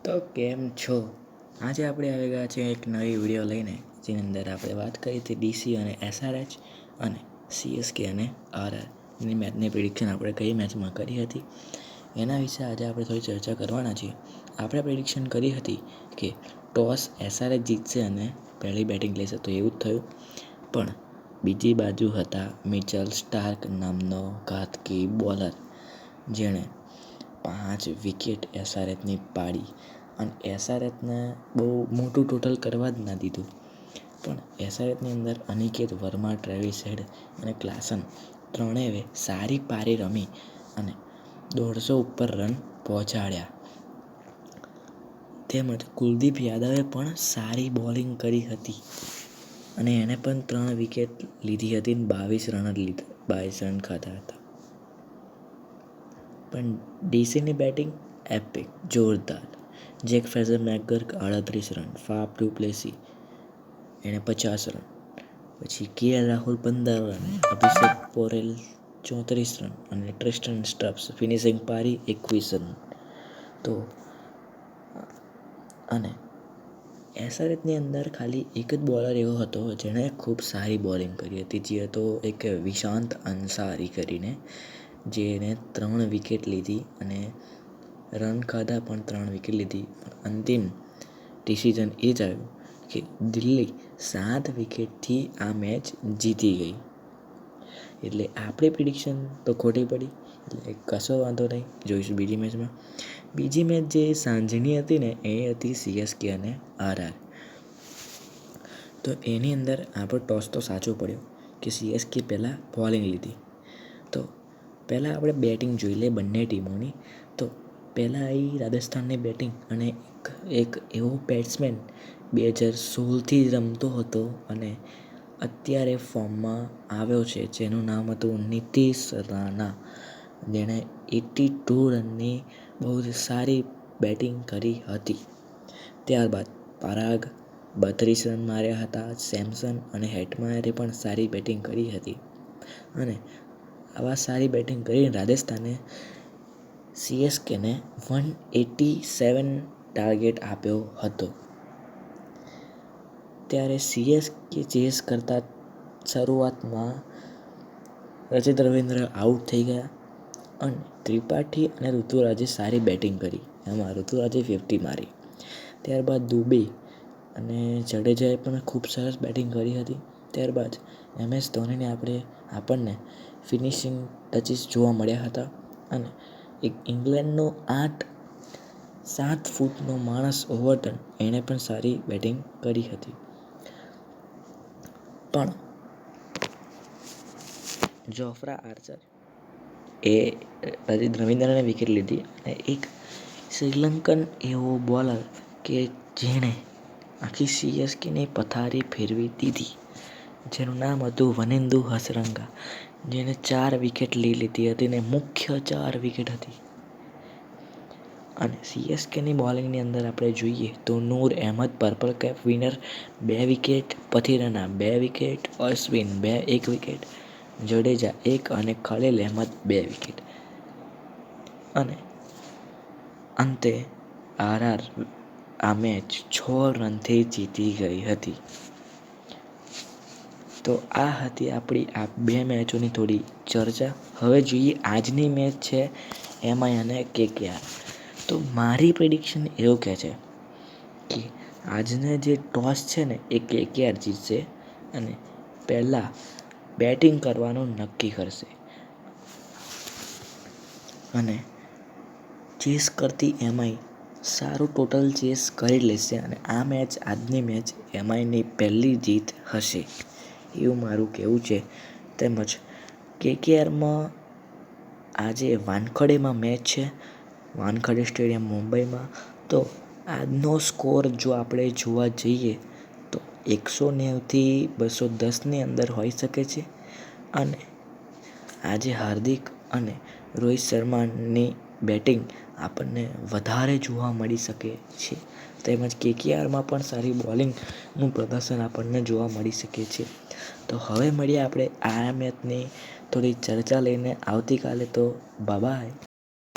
તો કેમ છો? આજે આપણે આવી ગયા છીએ એક નવી વિડીયો લઈને, જેની અંદર આપણે વાત કરી હતી ડીસી અને એસઆરએચ અને સીએસકે અને આરઆરની મેચની પ્રિડિક્શન આપણે કઈ મેચમાં કરી હતી એના વિશે આજે આપણે થોડી ચર્ચા કરવાના છીએ. આપણે પ્રિડિક્શન કરી હતી કે ટોસ એસઆરએચ જીતશે અને પહેલી બેટિંગ લેશે, તો એવું જ થયું. પણ બીજી બાજુ હતા મિચેલ સ્ટાર્ક નામનો ઘાતકી બોલર, જેણે 5 વિકેટ એસઆરએચની પાડી અને એસઆરએચને બહુ મોટું ટોટલ કરવા જ ના દીધું. પણ એસઆરએચની અંદર અનિકેત વર્મા, ટ્રેવિસ હેડ અને ક્લાસન ત્રણેયે સારી પારી રમી અને 150 ઉપર રન પહોંચાડ્યા. તેમજ કુલદીપ યાદવે પણ સારી બોલિંગ કરી હતી અને એણે પણ 3 વિકેટ લીધી હતી અને 22 રન ખાધા હતા. પણ ડીસીની બેટિંગ એપિક, જોરદાર. Jake Fraser McGurk 38 run, Faf du Plessis એણે 50 રન, પછી KL Rahul 15 run, Abhishek Porel 34 run અને ટ્રિસ્ટન સ્ટ્રબ્સ ફિનિશિંગ પારી 21 રન. તો અને એસઆરએચની અંદર ખાલી એક જ બોલર એવો હતો જેણે ખૂબ સારી બોલિંગ કરી હતી, જે હતો એક વિશાંત અંસારી કરીને, જેણે 3 વિકેટ લીધી અને રન ખાધા પણ 3 વિકેટ લીધી. પણ અંતિમ ડિસિઝન એ જ આવ્યું કે દિલ્હી 7 વિકેટથી આ મેચ જીતી ગઈ. એટલે આપણી પ્રિડિક્શન તો ખોટી પડી, એટલે કશો વાંધો નહીં, જોઈશું બીજી મેચમાં. બીજી મેચ જે સાંજની હતી ને, એ હતી સીએસકે અને આરઆર. તો એની અંદર આપણો ટોસ તો સાચો પડ્યો કે સીએસકે પહેલાં બોલિંગ લીધી. તો પહેલાં આપણે બેટિંગ જોઈ લઈએ બંને ટીમોની. તો પહેલાં આવી રાજસ્થાનની બેટિંગ અને એક એવો બેટ્સમેન 2016થી રમતો હતો અને અત્યારે ફોર્મમાં આવ્યો છે, જેનું નામ હતું નીતિશ રાણા, જેણે 82 રનની બહુ જ સારી બેટિંગ કરી હતી. ત્યારબાદ પરાગ 32 રન માર્યા હતા. સેમસન અને હેટમાયરે પણ સારી બેટિંગ કરી હતી અને આવા સારી બેટિંગ કરીને રાજસ્થાને સીએસકેને 187 ટાર્ગેટ આપ્યો હતો. ત્યારે સીએસકે ચેસ કરતા શરૂઆતમાં રજત રવિન્દ્ર આઉટ થઈ ગયા અને ત્રિપાઠી અને ઋતુરાજે સારી બેટિંગ કરી. એમાં ઋતુરાજે 50 મારી. ત્યારબાદ દુબે અને જડેજાએ પણ ખૂબ સરસ બેટિંગ કરી હતી. ત્યારબાદ MS ધોનીને આપણને ફિનિશિંગ ટચીસ જોવા મળ્યા હતા અને એક ઇંગ્લેન્ડનો 7 ફૂટનો માણસ ઓવર્ટન, એણે પણ સારી બેટિંગ કરી હતી. પણ જોફ્રા આર્ચર એ રજત રવિન્દ્રને વિકેટ લીધી અને એક શ્રીલંકન એવો બોલર કે જેણે આખી સીએસકેની પથારી ફેરવી દીધી, જેનું નામ હતું વનિંદુ હસરંગા, જેણે 4 વિકેટ લીધી હતી અને મુખ્ય 4 વિકેટ હતી. અને સીએસકેની બોલિંગની અંદર આપણે જોઈએ તો Noor Ahmad purple cap winner 2 wicket, Pathirana 2 wicket, Ashwin 1 wicket, Jadeja 1 અને ખલીલ અહેમદ 2 વિકેટ. અને અંતે આરઆર આ મેચ 6 રનથી જીતી ગઈ હતી. તો આ હતી આપણી આ 2 મેચોની થોડી ચર્ચા. હવે જોઈએ આજની મેચ છે એમઆઈ અને કેકેઆર. તો મારી પ્રેડિક્શન એવું કહે છે કે આજને જે ટોસ છે ને એ કેકેઆર જીતશે અને પહેલાં બેટિંગ કરવાનું નક્કી કરશે અને ચેસ કરતી એમઆઈ સારું ટોટલ ચેસ કરી લેશે અને આ મેચ, આજની મેચ એમઆઈની પહેલી જીત હશે, એવું મારું કહેવું છે. તેમજ કેકેઆરમાં આજે વાનખડેમાં મેચ છે, વાનખડે સ્ટેડિયમ મુંબઈમાં. તો આજનો સ્કોર જો આપણે જોવા જઈએ તો 190થી 210ની અંદર હોઈ શકે છે. અને આજે હાર્દિક અને રોહિત શર્માની બેટિંગ આપણને વધારે જોવા મળી શકે છે. તેમજ કેકેઆરમાં પણ સારી બોલિંગનું પ્રદર્શન આપણને જોવા મળી શકે છે. તો હવે મળીએ આપણે આ મેચની થોડી ચર્ચા લઈને આવતીકાલે. તો બાય.